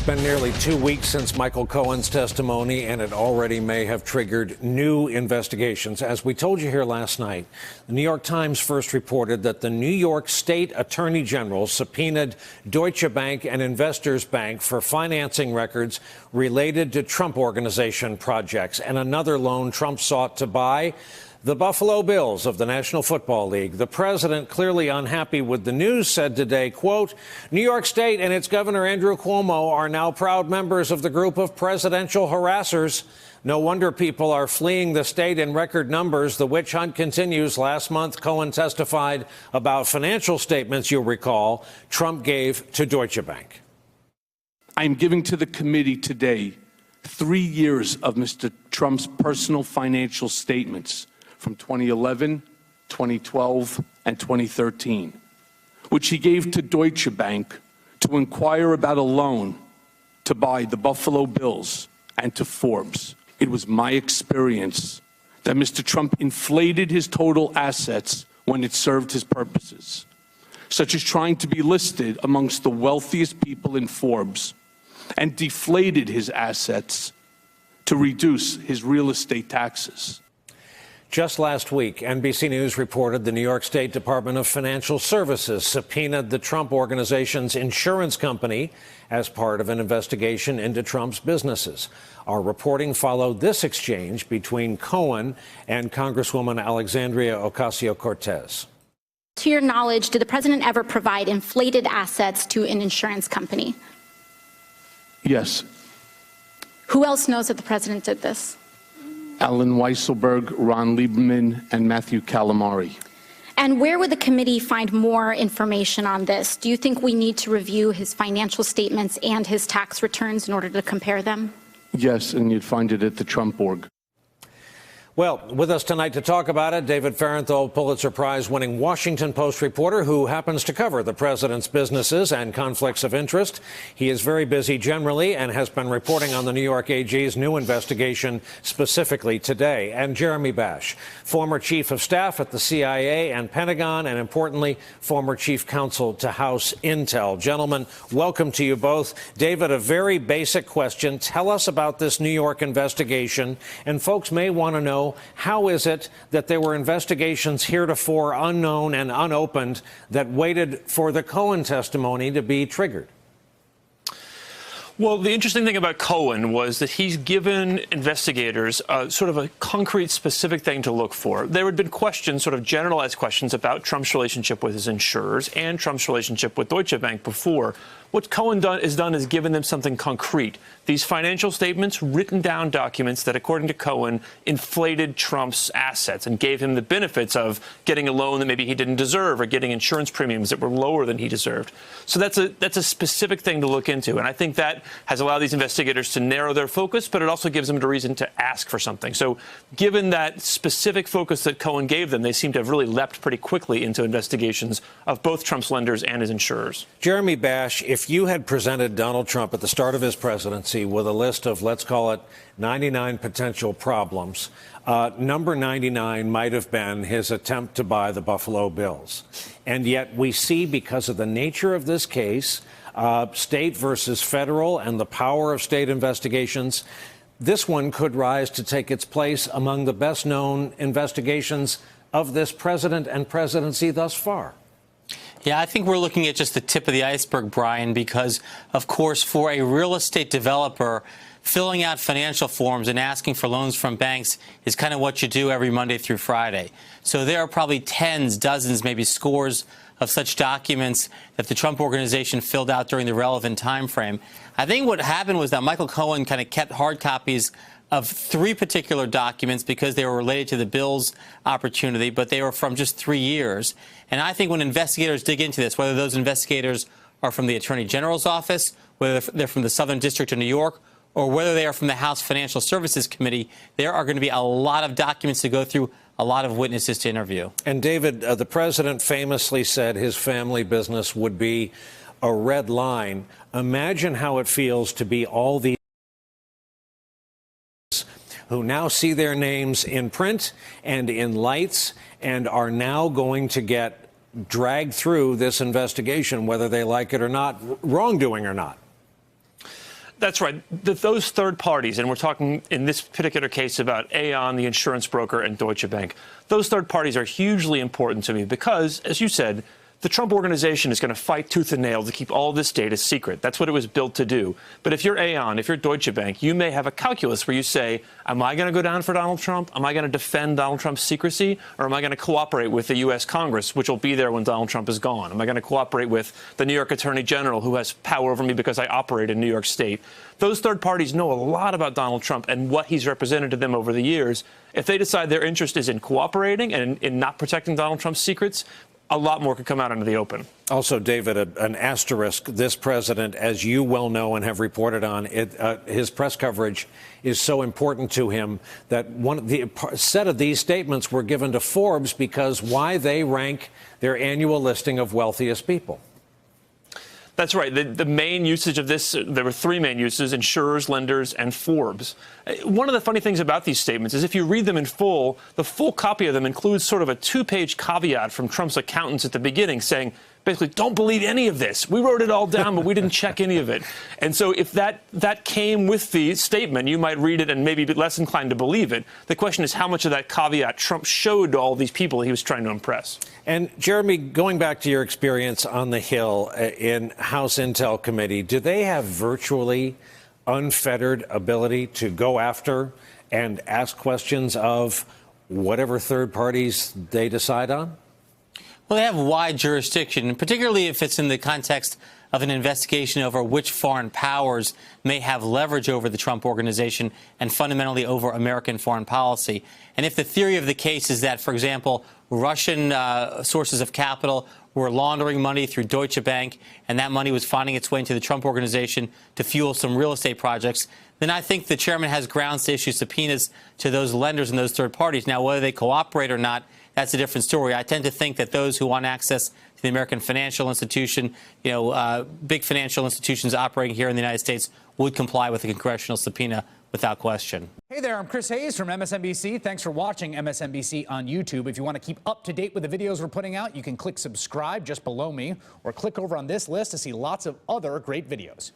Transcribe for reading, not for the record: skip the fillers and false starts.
been nearly 2 weeks since Michael Cohen's testimony, and it already may have triggered new investigations. As we told you here last night, the New York Times first reported that the New York State Attorney General subpoenaed Deutsche Bank and Investors Bank for financing records related to Trump Organization projects and another loan Trump sought to buy. The Buffalo Bills of the National Football League. The president, clearly unhappy with the news, said today, quote, New York State and its governor, Andrew Cuomo, are now proud members of the group of presidential harassers. No wonder people are fleeing the state in record numbers. The witch hunt continues. Last month, Cohen testified about financial statements, you'll recall, Trump gave to Deutsche Bank. I am giving to the committee today 3 years of Mr. Trump's personal financial statements from 2011, 2012, and 2013, which he gave to Deutsche Bank to inquire about a loan to buy the Buffalo Bills and to Forbes. It was my experience that Mr. Trump inflated his total assets when it served his purposes, such as trying to be listed amongst the wealthiest people in Forbes, and deflated his assets to reduce his real estate taxes. Just last week, NBC News reported the New York State Department of Financial Services subpoenaed the Trump Organization's insurance company as part of an investigation into Trump's businesses. Our reporting followed this exchange between Cohen and Congresswoman Alexandria Ocasio-Cortez. To your knowledge, did the president ever provide inflated assets to an insurance company? Yes. Who else knows that the president did this? Alan Weisselberg, Ron Lieberman, and Matthew Calamari. And where would the committee find more information on this? Do you think we need to review his financial statements and his tax returns in order to compare them? Yes, and you'd find it at the Trump org. Well, with us tonight to talk about it, David Fahrenthold, Pulitzer Prize-winning Washington Post reporter who happens to cover the president's businesses and conflicts of interest. He is very busy generally and has been reporting on the New York AG's new investigation specifically today. And Jeremy Bash, former chief of staff at the CIA and Pentagon, and importantly, former chief counsel to House Intel. Gentlemen, welcome to you both. David, a very basic question. Tell us about this New York investigation, and folks may want to know, how is it that there were investigations heretofore unknown and unopened that waited for the Cohen testimony to be triggered? Well, the interesting thing about Cohen was that he's given investigators sort of a concrete, specific thing to look for. There had been questions, sort of generalized questions, about Trump's relationship with his insurers and Trump's relationship with Deutsche Bank before. What Cohen has done is given them something concrete. These financial statements, written down documents that, according to Cohen, inflated Trump's assets and gave him the benefits of getting a loan that maybe he didn't deserve or getting insurance premiums that were lower than he deserved. So that's a specific thing to look into. And I think that has allowed these investigators to narrow their focus, but it also gives them a reason to ask for something. So given that specific focus that Cohen gave them, they seem to have really leapt pretty quickly into investigations of both Trump's lenders and his insurers. Jeremy Bash, if you had presented Donald Trump at the start of his presidency with a list of, let's call it, 99 potential problems, number 99 might have been his attempt to buy the Buffalo Bills. And yet we see, because of the nature of this case, state versus federal and the power of state investigations, this one could rise to take its place among the best known investigations of this president and presidency thus far. Yeah, I think we're looking at just the tip of the iceberg, Brian, because, of course, for a real estate developer, filling out financial forms and asking for loans from banks is kind of what you do every Monday through Friday. So there are probably tens, dozens, maybe scores of such documents that the Trump Organization filled out during the relevant time frame. I think what happened was that Michael Cohen kind of kept hard copies of 3 particular documents because they were related to the Bills opportunity, but they were from just 3 years. And I think when investigators dig into this, whether those investigators are from the Attorney General's office, whether they're from the Southern District of New York, or whether they are from the House Financial Services Committee, there are going to be a lot of documents to go through, a lot of witnesses to interview. And David, the president famously said his family business would be a red line. Imagine how it feels to be all these who now see their names in print and in lights and are now going to get dragged through this investigation, whether they like it or not, wrongdoing or not. That's right. Those third parties, and we're talking in this particular case about Aon, the insurance broker, and Deutsche Bank, those third parties are hugely important to me because, as you said, the Trump organization is going to fight tooth and nail to keep all this data secret. That's what it was built to do. But if you're Aon, if you're Deutsche Bank, you may have a calculus where you say, am I going to go down for Donald Trump? Am I going to defend Donald Trump's secrecy? Or am I going to cooperate with the U.S. Congress, which will be there when Donald Trump is gone? Am I going to cooperate with the New York Attorney General, who has power over me because I operate in New York State? Those third parties know a lot about Donald Trump and what he's represented to them over the years. If they decide their interest is in cooperating and in not protecting Donald Trump's secrets, a lot more could come out into the open. Also, David, an asterisk. This president, as you well know and have reported on, his press coverage is so important to him that the set of these statements were given to Forbes because why they rank their annual listing of wealthiest people. That's right. The main usage of this, there were three main uses: insurers, lenders, and Forbes. One of the funny things about these statements is if you read them in full, the full copy of them includes sort of a two-page caveat from Trump's accountants at the beginning saying, basically, don't believe any of this. We wrote it all down, but we didn't check any of it. And so if that came with the statement, you might read it and maybe be less inclined to believe it. The question is how much of that caveat Trump showed to all these people he was trying to impress. And, Jeremy, going back to your experience on the Hill in House Intel Committee, do they have virtually unfettered ability to go after and ask questions of whatever third parties they decide on? Well, they have wide jurisdiction, particularly if it's in the context of an investigation over which foreign powers may have leverage over the Trump organization and fundamentally over American foreign policy. And if the theory of the case is that, for example, Russian sources of capital were laundering money through Deutsche Bank and that money was finding its way into the Trump organization to fuel some real estate projects, then I think the chairman has grounds to issue subpoenas to those lenders and those third parties. Now, whether they cooperate or not, that's a different story. I tend to think that those who want access to the American financial institution, big financial institutions operating here in the United States, would comply with a congressional subpoena without question. Hey there, I'm Chris Hayes from MSNBC. Thanks for watching MSNBC on YouTube. If you want to keep up to date with the videos we're putting out, you can click subscribe just below me or click over on this list to see lots of other great videos.